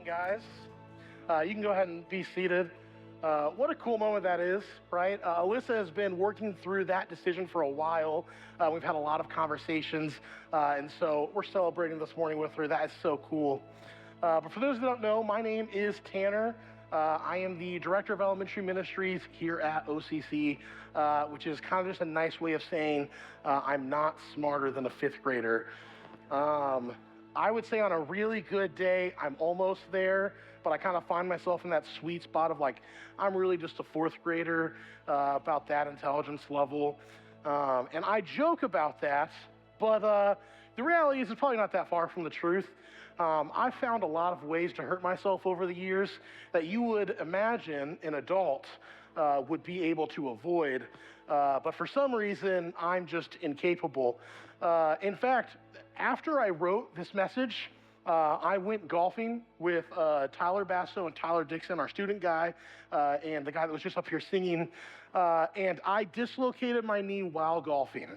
guys. You can go ahead and be seated. What a cool moment that is, right? Alyssa has been working through that decision for a while. We've had a lot of conversations, and so we're celebrating this morning with her. That is so cool. But for those that don't know, my name is Tanner. I am the Director of Elementary Ministries here at OCC, which is kind of just a nice way of saying I'm not smarter than a fifth grader. I would say on a really good day, I'm almost there, but I kind of find myself in that sweet spot of like, I'm really just a fourth grader about that intelligence level. And I joke about that, but the reality is it's probably not that far from the truth. I've found a lot of ways to hurt myself over the years that you would imagine an adult would be able to avoid. But for some reason, I'm just incapable. In fact, after I wrote this message, I went golfing with Tyler Basso and Tyler Dixon, our student guy, and the guy that was just up here singing, and I dislocated my knee while golfing.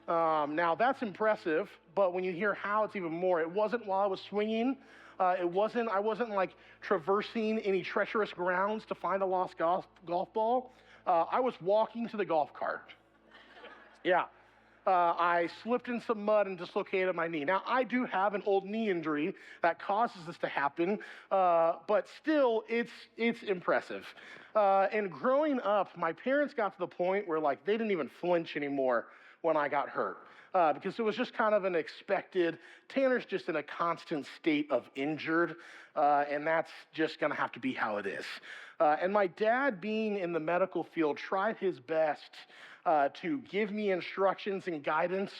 Now, that's impressive, but when you hear how, it's even more. It wasn't while I was swinging. I wasn't like traversing any treacherous grounds to find a lost golf ball. I was walking to the golf cart. Yeah. I slipped in some mud and dislocated my knee. Now, I do have an old knee injury that causes this to happen, but still, it's impressive. And growing up, my parents got to the point where like they didn't even flinch anymore when I got hurt, because it was just kind of an expected, Tanner's just in a constant state of injured, and that's just gonna have to be how it is. And my dad, being in the medical field, tried his best to give me instructions and guidance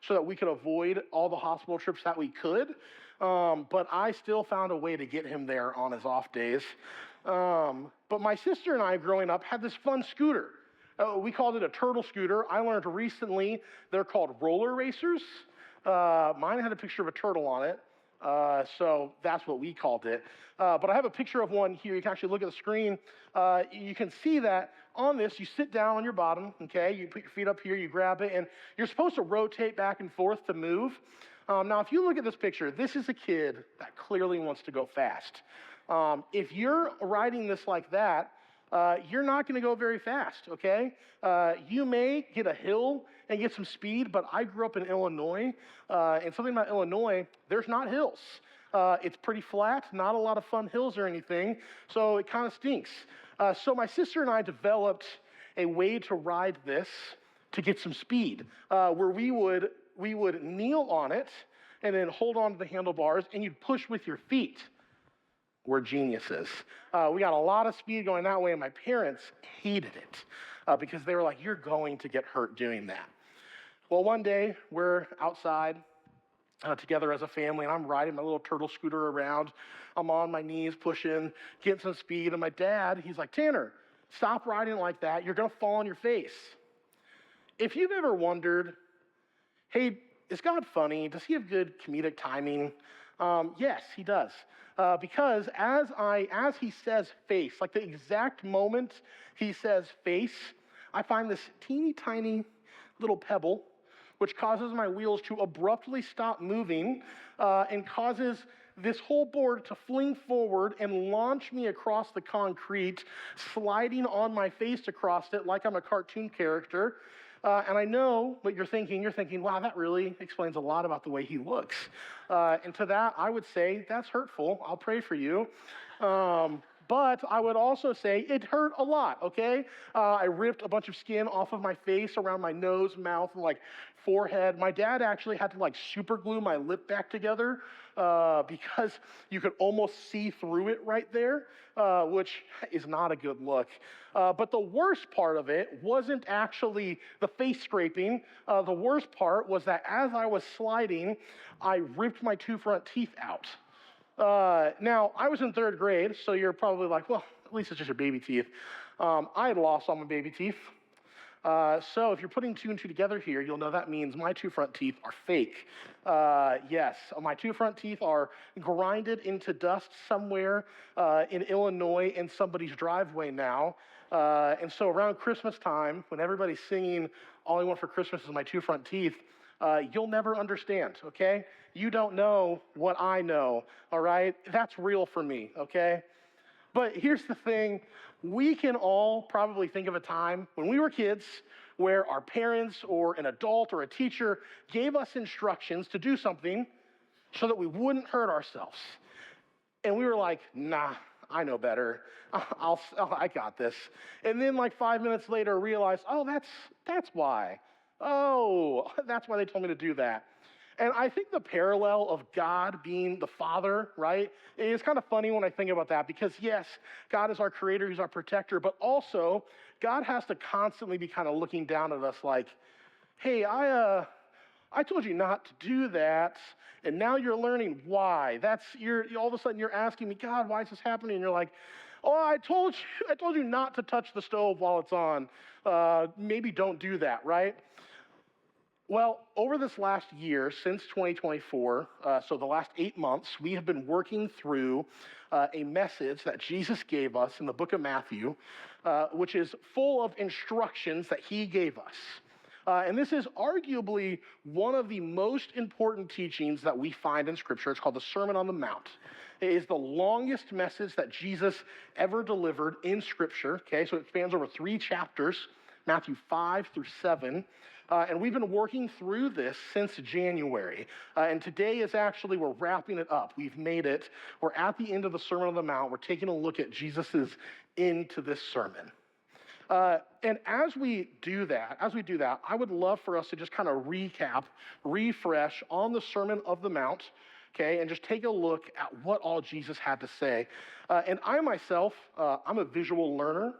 so that we could avoid all the hospital trips that we could, but I still found a way to get him there on his off days. But my sister and I, growing up, had this fun scooter. We called it a turtle scooter. I learned recently they're called roller racers. Mine had a picture of a turtle on it, so that's what we called it. But I have a picture of one here. You can actually look at the screen. You can see that on this, you sit down on your bottom, okay? You put your feet up here, you grab it, and you're supposed to rotate back and forth to move. Now, if you look at this picture, this is a kid that clearly wants to go fast. If you're riding this like that, you're not going to go very fast, okay? You may get a hill and get some speed, but I grew up in Illinois, and something about Illinois, there's not hills. It's pretty flat, not a lot of fun hills or anything, so it kind of stinks. So my sister and I developed a way to ride this to get some speed, where we would kneel on it and then hold on to the handlebars, and you'd push with your feet. We're geniuses. We got a lot of speed going that way, and my parents hated it because they were like, you're going to get hurt doing that. Well, one day, we're outside together as a family, and I'm riding my little turtle scooter around. I'm on my knees, pushing, getting some speed, and my dad, he's like, Tanner, stop riding like that. You're going to fall on your face. If you've ever wondered, hey, is God funny? Does he have good comedic timing? Yes, he does. Because as he says face, like the exact moment he says face, I find this teeny tiny little pebble, which causes my wheels to abruptly stop moving and causes this whole board to fling forward and launch me across the concrete, sliding on my face across it like I'm a cartoon character. And I know what you're thinking. You're thinking, wow, that really explains a lot about the way he looks. And to that, I would say, that's hurtful. I'll pray for you. But I would also say it hurt a lot, okay? I ripped a bunch of skin off of my face, around my nose, mouth, and like forehead. My dad actually had to like super glue my lip back together because you could almost see through it right there, which is not a good look. But the worst part of it wasn't actually the face scraping. The worst part was that as I was sliding, I ripped my two front teeth out. Now, I was in third grade, so you're probably like, well, at least it's just your baby teeth. I had lost all my baby teeth. So if you're putting two and two together here, you'll know that means my two front teeth are fake. Yes, my two front teeth are grinded into dust somewhere in Illinois in somebody's driveway now. And so around Christmas time, when everybody's singing All I Want for Christmas is My Two Front Teeth, you'll never understand, okay? You don't know what I know, all right? That's real for me, okay? But here's the thing. We can all probably think of a time when we were kids where our parents or an adult or a teacher gave us instructions to do something so that we wouldn't hurt ourselves. And we were like, nah, I know better. I got this. And then like 5 minutes later realized, oh, that's why. Oh, that's why they told me to do that. And I think the parallel of God being the Father, right, is kind of funny when I think about that because, yes, God is our creator, he's our protector, but also God has to constantly be kind of looking down at us like, hey, I told you not to do that, and now you're learning why. All of a sudden you're asking me, God, why is this happening? And you're like, oh, I told you not to touch the stove while it's on. Maybe don't do that, right? Well, over this last year, since 2024, so the last 8 months, we have been working through a message that Jesus gave us in the book of Matthew, which is full of instructions that he gave us. And this is arguably one of the most important teachings that we find in Scripture. It's called the Sermon on the Mount. It is the longest message that Jesus ever delivered in Scripture, okay? So it spans over 3 chapters, Matthew 5 through 7. And we've been working through this since January. And today is actually, we're wrapping it up. We've made it. We're at the end of the Sermon on the Mount. We're taking a look at Jesus's end to this sermon. And as we do that, I would love for us to just kind of recap, refresh on the Sermon of the Mount, okay, and just take a look at what all Jesus had to say. And I myself, I'm a visual learner.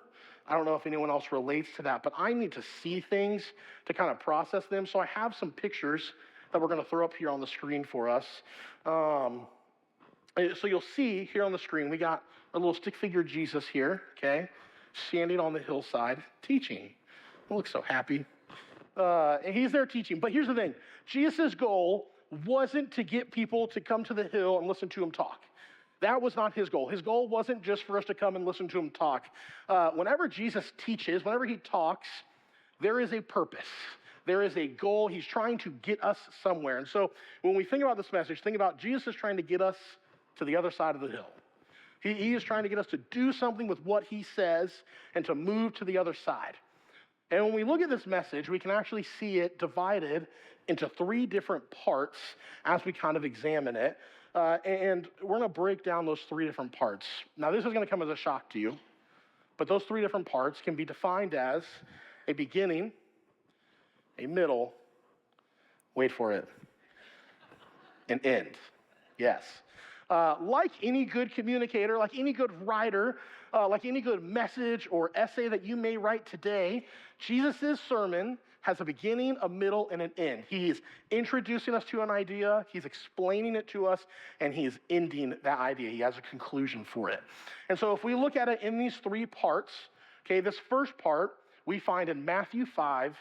I don't know if anyone else relates to that, but I need to see things to kind of process them. So I have some pictures that we're going to throw up here on the screen for us. So you'll see here on the screen, we got a little stick figure Jesus here, okay, standing on the hillside teaching. He looks so happy. And he's there teaching. But here's the thing. Jesus' goal wasn't to get people to come to the hill and listen to him talk. That was not his goal. His goal wasn't just for us to come and listen to him talk. Whenever Jesus teaches, whenever he talks, there is a purpose. There is a goal. He's trying to get us somewhere. And so when we think about this message, think about Jesus is trying to get us to the other side of the hill. He is trying to get us to do something with what he says and to move to the other side. And when we look at this message, we can actually see it divided into 3 different parts as we kind of examine it. And we're going to break down those 3 different parts. Now, this is going to come as a shock to you, but those 3 different parts can be defined as a beginning, a middle, wait for it, an end. Yes. Like any good communicator, like any good writer, like any good message or essay that you may write today, Jesus' sermon has a beginning, a middle, and an end. He's introducing us to an idea, he's explaining it to us, and he's ending that idea. He has a conclusion for it. And so if we look at it in these 3 parts, okay, this first part we find in Matthew 5,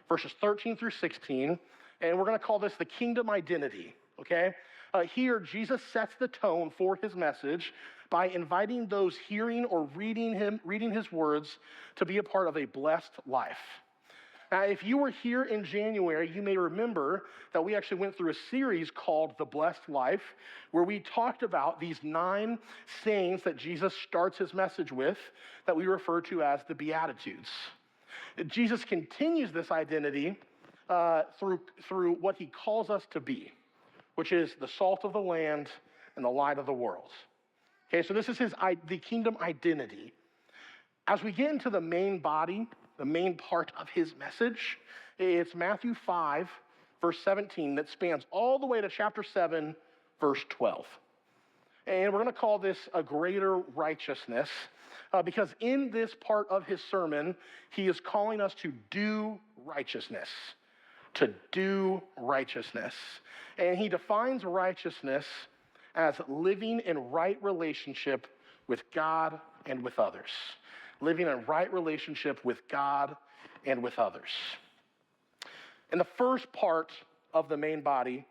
verses 13 through 16, and we're going to call this the kingdom identity, okay? Here, Jesus sets the tone for his message by inviting those hearing or reading his words to be a part of a blessed life. Now, if you were here in January, you may remember that we actually went through a series called The Blessed Life, where we talked about these 9 sayings that Jesus starts his message with that we refer to as the Beatitudes. Jesus continues this identity through what he calls us to be, which is the salt of the land and the light of the world. Okay, so this is the kingdom identity. As we get into the main body, the main part of his message, it's Matthew 5, verse 17, that spans all the way to chapter 7, verse 12. And we're going to call this a greater righteousness, because in this part of his sermon, he is calling us to do righteousness. To do righteousness. And he defines righteousness as living in right relationship with God and with others. Living in right relationship with God and with others. In the first part of the main body,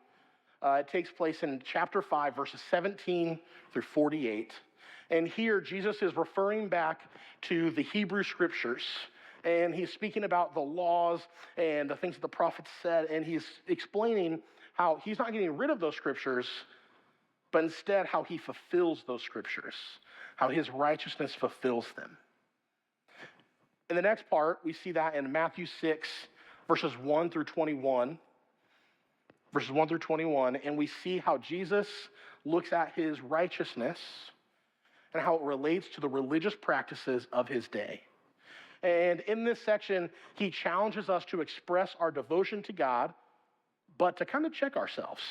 it takes place in chapter 5, verses 17 through 48. And here, Jesus is referring back to the Hebrew scriptures And he's speaking about the laws and the things that the prophets said, and he's explaining how he's not getting rid of those scriptures, but instead how he fulfills those scriptures, how his righteousness fulfills them. In the next part, we see that in Matthew 6, verses 1 through 21. Verses 1 through 21, and we see how Jesus looks at his righteousness and how it relates to the religious practices of his day. And in this section, he challenges us to express our devotion to God, but to kind of check ourselves,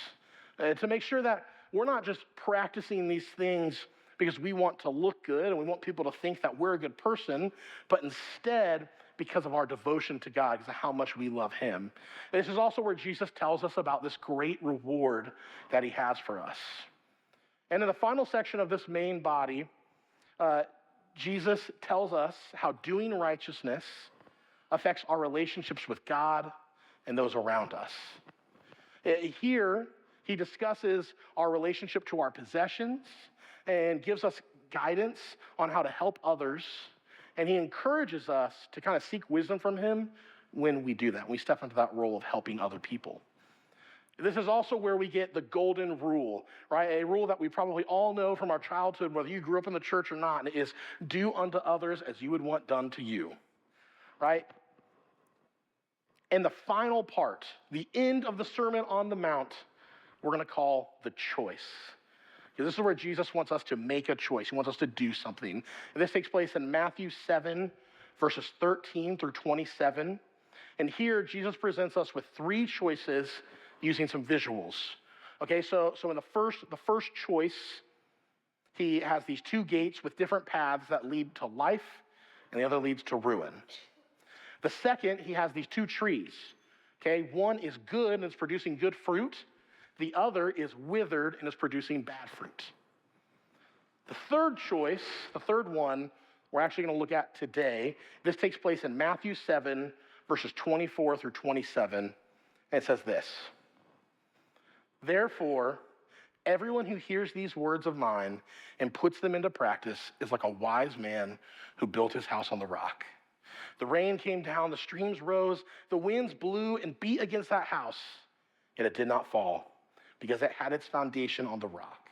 to make sure that we're not just practicing these things because we want to look good and we want people to think that we're a good person, but instead because of our devotion to God, because of how much we love him. And this is also where Jesus tells us about this great reward that he has for us. And in the final section of this main body, Jesus tells us how doing righteousness affects our relationships with God and those around us. Here, he discusses our relationship to our possessions and gives us guidance on how to help others. And he encourages us to kind of seek wisdom from him when we do that, when we step into that role of helping other people. This is also where we get the golden rule, right? A rule that we probably all know from our childhood, whether you grew up in the church or not, is do unto others as you would want done to you, right? And the final part, the end of the Sermon on the Mount, we're going to call the choice. Because this is where Jesus wants us to make a choice. He wants us to do something. And this takes place in Matthew 7, verses 13 through 27. And here, Jesus presents us with three choices using some visuals. Okay, so in the first choice, he has these two gates with different paths that lead to life, and the other leads to ruin. The second, he has these two trees. Okay, one is good and it's producing good fruit. The other is withered and is producing bad fruit. The third choice, the third one, we're actually going to look at today. This takes place in Matthew 7, verses 24 through 27. And it says this: "Therefore, everyone who hears these words of mine and puts them into practice is like a wise man who built his house on the rock. The rain came down, the streams rose, the winds blew and beat against that house, yet it did not fall, because it had its foundation on the rock.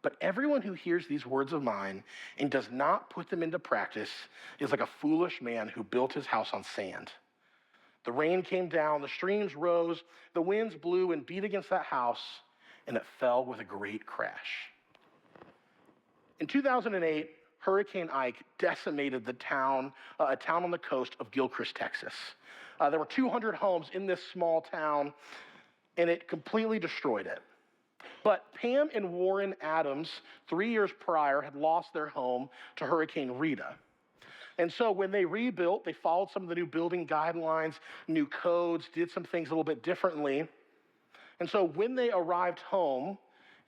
But everyone who hears these words of mine and does not put them into practice is like a foolish man who built his house on sand. The rain came down, the streams rose, the winds blew and beat against that house, and it fell with a great crash." In 2008, Hurricane Ike decimated the town, a town on the coast of Gilchrist, Texas. There were 200 homes in this small town, and it completely destroyed it. But Pam and Warren Adams, 3 years prior, had lost their home to Hurricane Rita. And so when they rebuilt, they followed some of the new building guidelines, new codes, did some things a little bit differently. And so when they arrived home,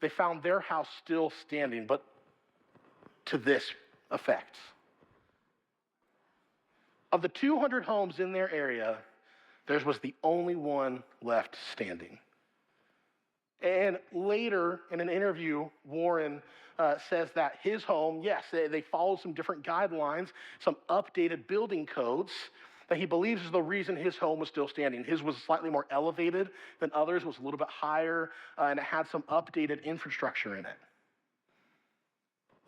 they found their house still standing, but to this effect. Of the 200 homes in their area, theirs was the only one left standing. And later in an interview, Warren says that his home, yes, they followed some different guidelines, some updated building codes that he believes is the reason his home was still standing. His was slightly more elevated than others, was a little bit higher, and it had some updated infrastructure in it.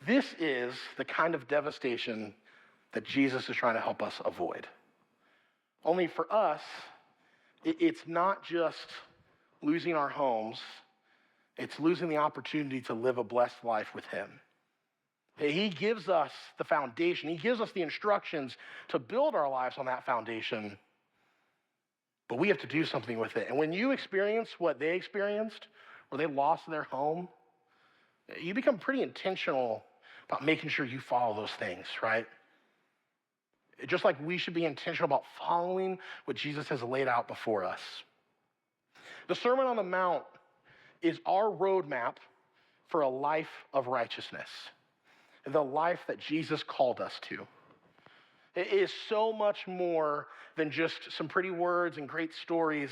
This is the kind of devastation that Jesus is trying to help us avoid. Only for us, it's not just losing our homes, it's losing the opportunity to live a blessed life with him. He gives us the foundation. He gives us the instructions to build our lives on that foundation, but we have to do something with it. And when you experience what they experienced, where they lost their home, you become pretty intentional about making sure you follow those things, right? Just like we should be intentional about following what Jesus has laid out before us. The Sermon on the Mount is our roadmap for a life of righteousness, the life that Jesus called us to. It is so much more than just some pretty words and great stories.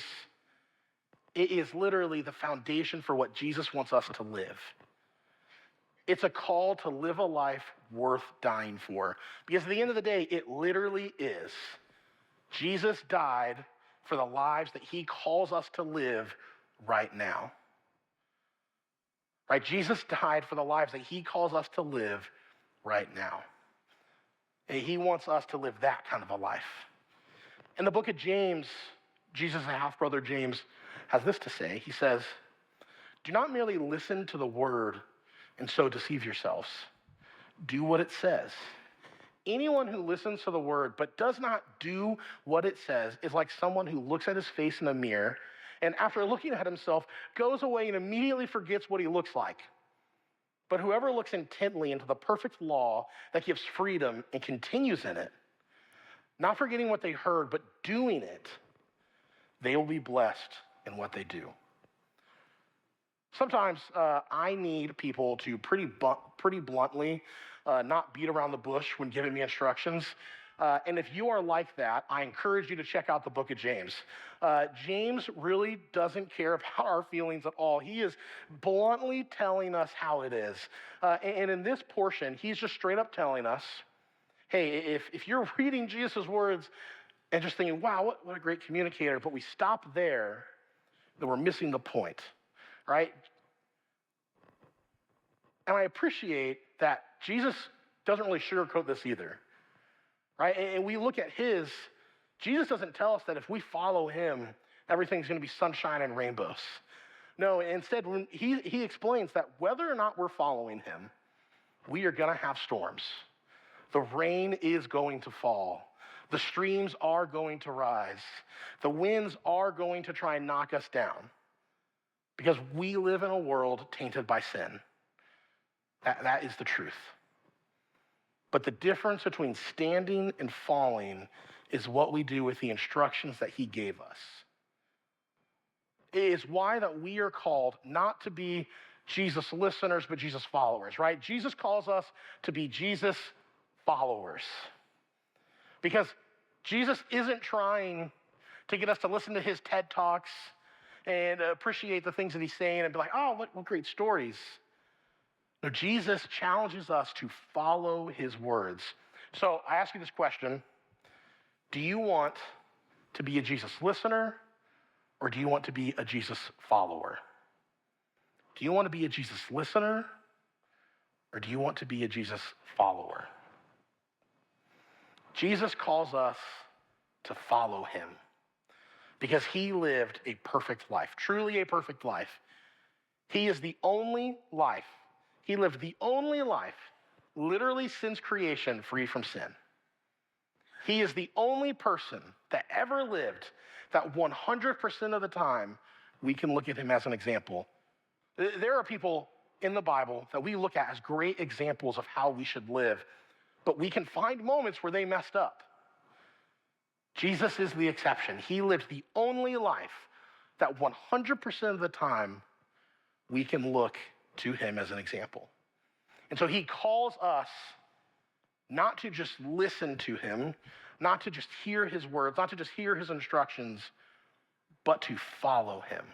It is literally the foundation for what Jesus wants us to live. It's a call to live a life worth dying for. Because at the end of the day, it literally is. Jesus died for the lives that he calls us to live right now. Right? Jesus died for the lives that he calls us to live right now. And he wants us to live that kind of a life. In the book of James, Jesus' half-brother James has this to say. He says, "Do not merely listen to the word and so deceive yourselves. Do what it says. Anyone who listens to the word but does not do what it says is like someone who looks at his face in a mirror and after looking at himself goes away and immediately forgets what he looks like. But whoever looks intently into the perfect law that gives freedom and continues in it, not forgetting what they heard, but doing it, they will be blessed in what they do." Sometimes I need people to pretty bluntly not beat around the bush when giving me instructions. And if you are like that, I encourage you to check out the book of James. James really doesn't care about our feelings at all. He is bluntly telling us how it is. And in this portion, he's just straight up telling us, hey, if you're reading Jesus' words and just thinking, wow, what a great communicator, but we stop there, then we're missing the point, right? And I appreciate that Jesus doesn't really sugarcoat this either, right? And we look at Jesus doesn't tell us that if we follow him, everything's going to be sunshine and rainbows. No, instead, when he explains that whether or not we're following him, we are going to have storms. The rain is going to fall. The streams are going to rise. The winds are going to try and knock us down because we live in a world tainted by sin. That is the truth. But the difference between standing and falling is what we do with the instructions that he gave us. It is why that we are called not to be Jesus listeners, but Jesus followers, right? Jesus calls us to be Jesus followers. Because Jesus isn't trying to get us to listen to his TED Talks and appreciate the things that he's saying and be like, oh, what great stories. No, Jesus challenges us to follow his words. So I ask you this question. Do you want to be a Jesus listener or do you want to be a Jesus follower? Do you want to be a Jesus listener or do you want to be a Jesus follower? Jesus calls us to follow him because he lived a perfect life, truly a perfect life. He is the only life. He lived the only life, literally since creation, free from sin. He is the only person that ever lived that 100% of the time we can look at him as an example. There are people in the Bible that we look at as great examples of how we should live, but we can find moments where they messed up. Jesus is the exception. He lived the only life that 100% of the time we can look to him as an example. And so he calls us not to just listen to him, not to just hear his words, not to just hear his instructions, but to follow him.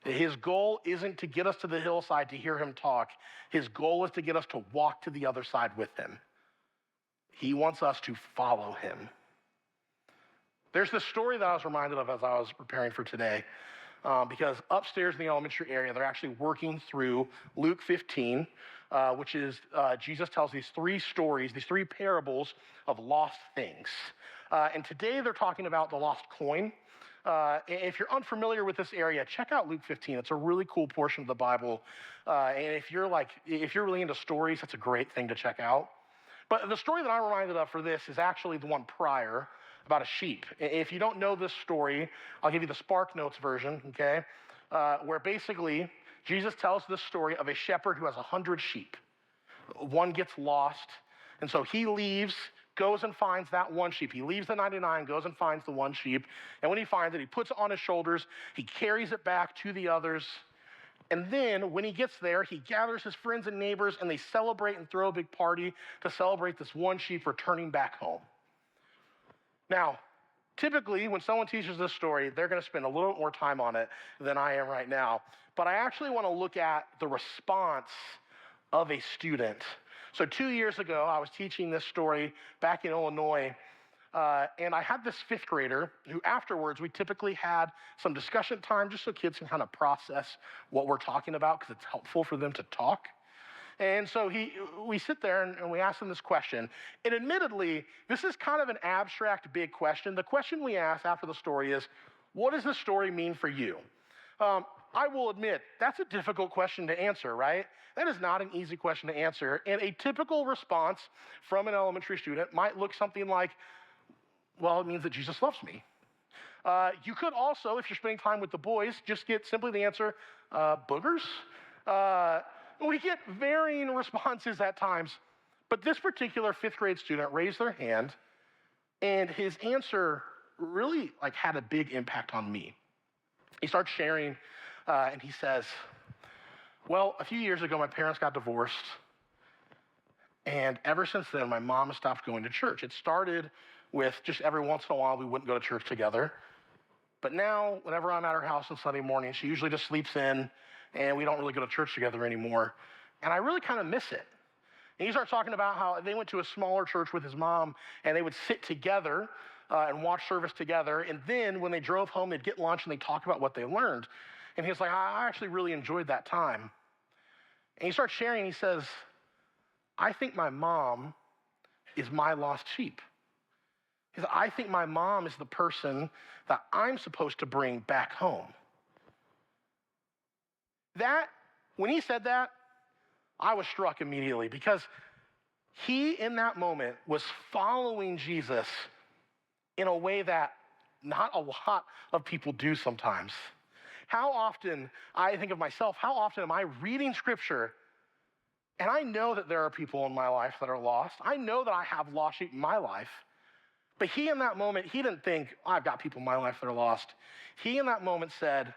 His goal isn't to get us to the hillside to hear him talk. His goal is to get us to walk to the other side with him. He wants us to follow him. There's this story that I was reminded of as I was preparing for today. Because upstairs in the elementary area, they're actually working through Luke 15, which is Jesus tells these three stories, these three parables of lost things. And today they're talking about the lost coin. If you're unfamiliar with this area, check out Luke 15. It's a really cool portion of the Bible. And if you're really into stories, that's a great thing to check out. But the story that I'm reminded of for this is actually the one prior, about a sheep. If you don't know this story, I'll give you the Spark Notes version, okay? Where basically Jesus tells this story of a shepherd who has 100 sheep. One gets lost, and so he leaves, goes and finds that one sheep. He leaves the 99, goes and finds the one sheep, and when he finds it, he puts it on his shoulders, he carries it back to the others, and then when he gets there, he gathers his friends and neighbors, and they celebrate and throw a big party to celebrate this one sheep returning back home. Now, typically, when someone teaches this story, they're going to spend a little bit more time on it than I am right now. But I actually want to look at the response of a student. So 2 years ago, I was teaching this story back in Illinois, and I had this fifth grader who afterwards we typically had some discussion time just so kids can kind of process what we're talking about because it's helpful for them to talk. And so we sit there and we ask them this question. And admittedly, this is kind of an abstract, big question. The question we ask after the story is, what does this story mean for you? I will admit, that's a difficult question to answer, right? That is not an easy question to answer. And a typical response from an elementary student might look something like, well, it means that Jesus loves me. You could also, if you're spending time with the boys, just get simply the answer, boogers. We get varying responses at times, but this particular fifth grade student raised their hand, and his answer really had a big impact on me. He starts sharing, and he says, well, a few years ago, my parents got divorced, and ever since then, my mom has stopped going to church. It started with just every once in a while, we wouldn't go to church together. But now, whenever I'm at her house on Sunday morning, she usually just sleeps in, and we don't really go to church together anymore. And I really kind of miss it. And he starts talking about how they went to a smaller church with his mom, and they would sit together and watch service together. And then when they drove home, they'd get lunch, and they'd talk about what they learned. And he was like, I actually really enjoyed that time. And he starts sharing, he says, I think my mom is my lost sheep. He said, I think my mom is the person that I'm supposed to bring back home. When he said that, I was struck immediately because he, in that moment, was following Jesus in a way that not a lot of people do sometimes. How often, I think of myself, how often am I reading scripture and I know that there are people in my life that are lost. I know that I have lost sheep in my life. But he, in that moment, he didn't think, I've got people in my life that are lost. He, in that moment, said,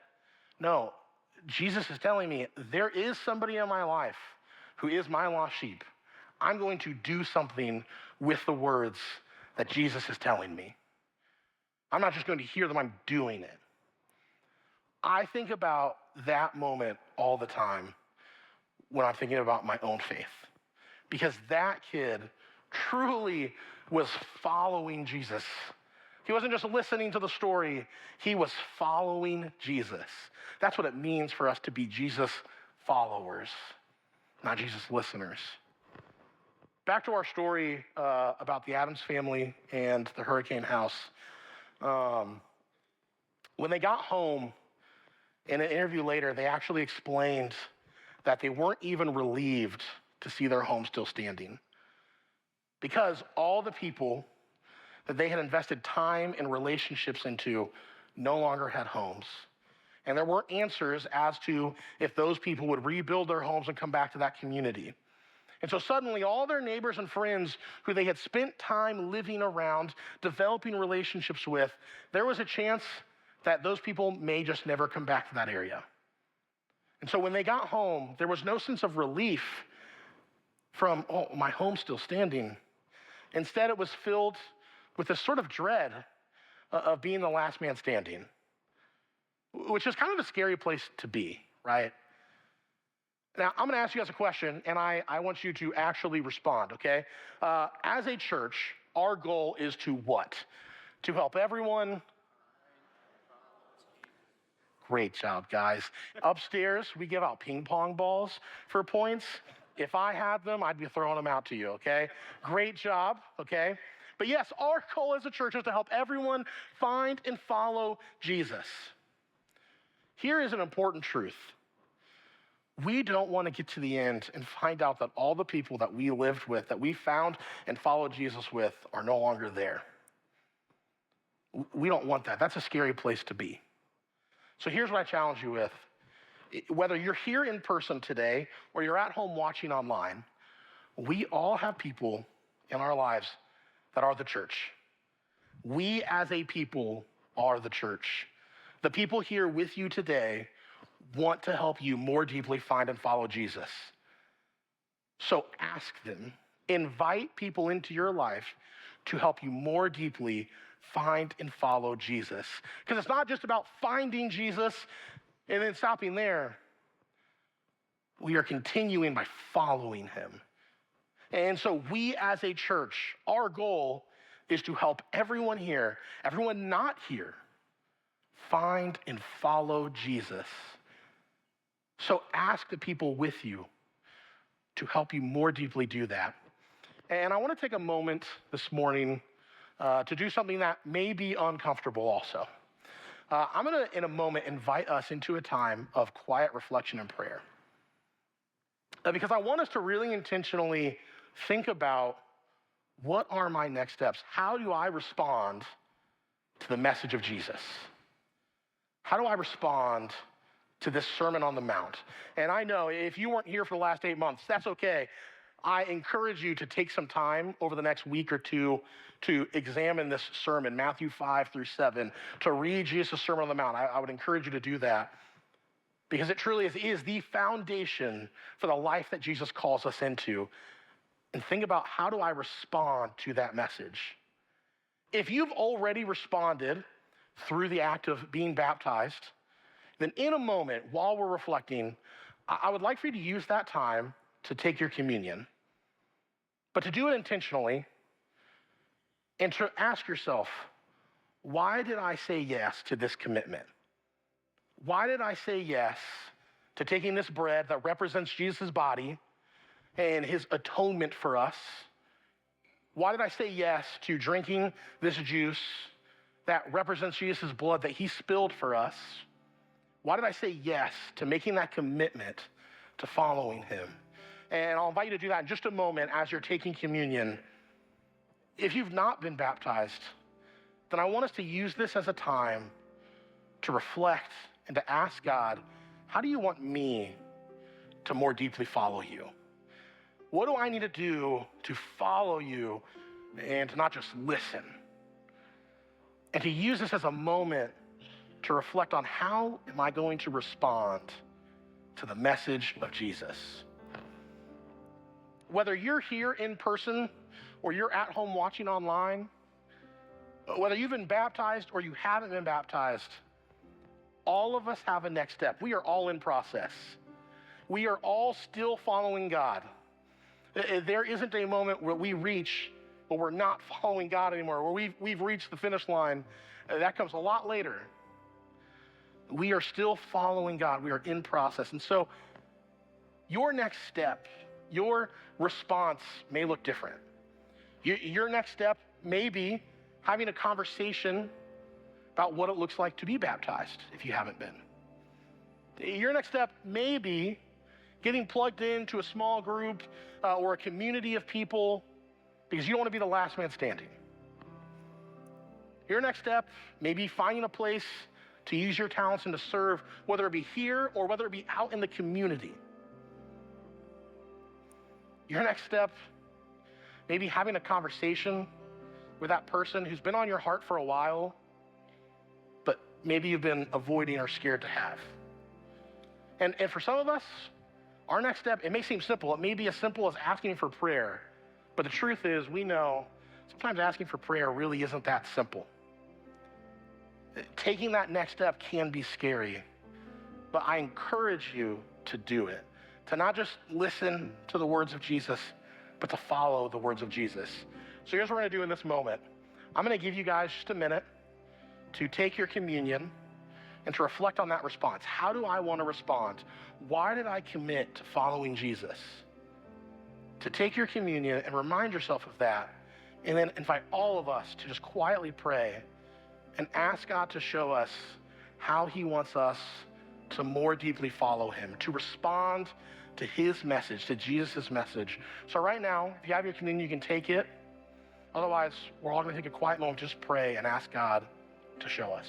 no, Jesus is telling me there is somebody in my life who is my lost sheep. I'm going to do something with the words that Jesus is telling me. I'm not just going to hear them, I'm doing it. I think about that moment all the time when I'm thinking about my own faith. Because that kid truly was following Jesus. He wasn't just listening to the story, he was following Jesus. That's what it means for us to be Jesus followers, not Jesus listeners. Back to our story about the Adams family and the Hurricane house. When they got home, in an interview later, they actually explained that they weren't even relieved to see their home still standing, because all the people that they had invested time and relationships into no longer had homes. And there weren't answers as to if those people would rebuild their homes and come back to that community. And so suddenly all their neighbors and friends who they had spent time living around, developing relationships with, there was a chance that those people may just never come back to that area. And so when they got home, there was no sense of relief from, oh, my home's still standing. Instead, it was filled with this sort of dread of being the last man standing, which is kind of a scary place to be, right? Now, I'm going to ask you guys a question, and I want you to actually respond, okay? As a church, our goal is to what? To help everyone. Great job, guys. Upstairs, we give out ping pong balls for points. If I had them, I'd be throwing them out to you, okay? Great job, okay? But yes, our goal as a church is to help everyone find and follow Jesus. Here is an important truth. We don't want to get to the end and find out that all the people that we lived with, that we found and followed Jesus with, are no longer there. We don't want that. That's a scary place to be. So here's what I challenge you with. Whether you're here in person today or you're at home watching online, we all have people in our lives that are the church. We as a people are the church. The people here with you today want to help you more deeply find and follow Jesus. So ask them, invite people into your life to help you more deeply find and follow Jesus. Because it's not just about finding Jesus and then stopping there. We are continuing by following him. And so we as a church, our goal is to help everyone here, everyone not here, find and follow Jesus. So ask the people with you to help you more deeply do that. And I want to take a moment this morning to do something that may be uncomfortable also. I'm going to, in a moment, invite us into a time of quiet reflection and prayer. Because I want us to really intentionally think about, what are my next steps? How do I respond to the message of Jesus? How do I respond to this Sermon on the Mount? And I know if you weren't here for the last 8 months, that's okay. I encourage you to take some time over the next week or two to examine this sermon, Matthew 5-7, to read Jesus' Sermon on the Mount. I would encourage you to do that because it truly is the foundation for the life that Jesus calls us into. And think about, how do I respond to that message? If you've already responded through the act of being baptized, then in a moment, while we're reflecting, I would like for you to use that time to take your communion, but to do it intentionally and to ask yourself, why did I say yes to this commitment? Why did I say yes to taking this bread that represents Jesus' body and his atonement for us? Why did I say yes to drinking this juice that represents Jesus' blood that he spilled for us? Why did I say yes to making that commitment to following him? And I'll invite you to do that in just a moment as you're taking communion. If you've not been baptized, then I want us to use this as a time to reflect and to ask God, how do you want me to more deeply follow you? What do I need to do to follow you and to not just listen? And to use this as a moment to reflect on, how am I going to respond to the message of Jesus? Whether you're here in person or you're at home watching online, whether you've been baptized or you haven't been baptized, all of us have a next step. We are all in process. We are all still following God. There isn't a moment where we reach where we're not following God anymore, where we've reached the finish line. That comes a lot later. We are still following God. We are in process. And so your next step, your response may look different. Your next step may be having a conversation about what it looks like to be baptized if you haven't been. Your next step may be getting plugged into a small group or a community of people because you don't want to be the last man standing. Your next step may be finding a place to use your talents and to serve, whether it be here or whether it be out in the community. Your next step may be having a conversation with that person who's been on your heart for a while, but maybe you've been avoiding or scared to have. And for some of us, our next step, it may seem simple. It may be as simple as asking for prayer. But the truth is, we know sometimes asking for prayer really isn't that simple. Taking that next step can be scary, but I encourage you to do it. To not just listen to the words of Jesus, but to follow the words of Jesus. So here's what we're going to do in this moment. I'm going to give you guys just a minute to take your communion and to reflect on that response. How do I want to respond? Why did I commit to following Jesus? To take your communion and remind yourself of that, and then invite all of us to just quietly pray and ask God to show us how he wants us to more deeply follow him, to respond to his message, to Jesus' message. So right now, if you have your communion, you can take it. Otherwise, we're all going to take a quiet moment, just pray and ask God to show us.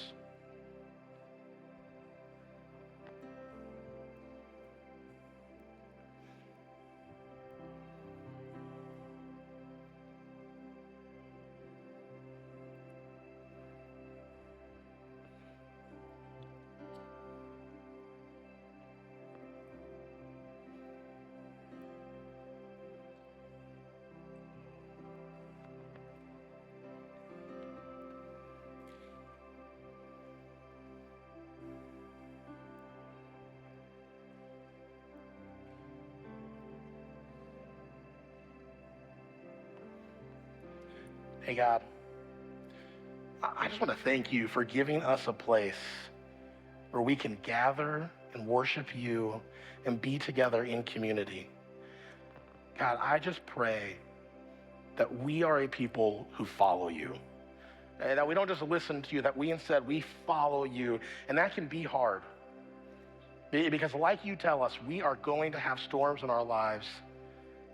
Hey, God, I just want to thank you for giving us a place where we can gather and worship you and be together in community. God, I just pray that we are a people who follow you. And that we don't just listen to you, that we follow you. And that can be hard. Because like you tell us, we are going to have storms in our lives.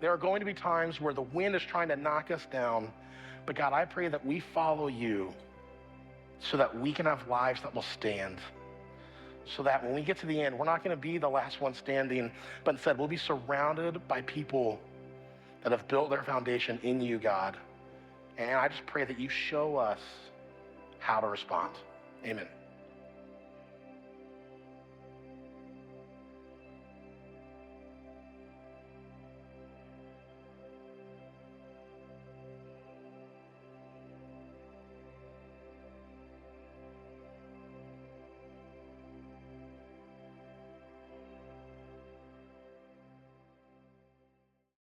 There are going to be times where the wind is trying to knock us down. But God, I pray that we follow you so that we can have lives that will stand. So that when we get to the end, we're not going to be the last one standing, but instead we'll be surrounded by people that have built their foundation in you, God. And I just pray that you show us how to respond. Amen.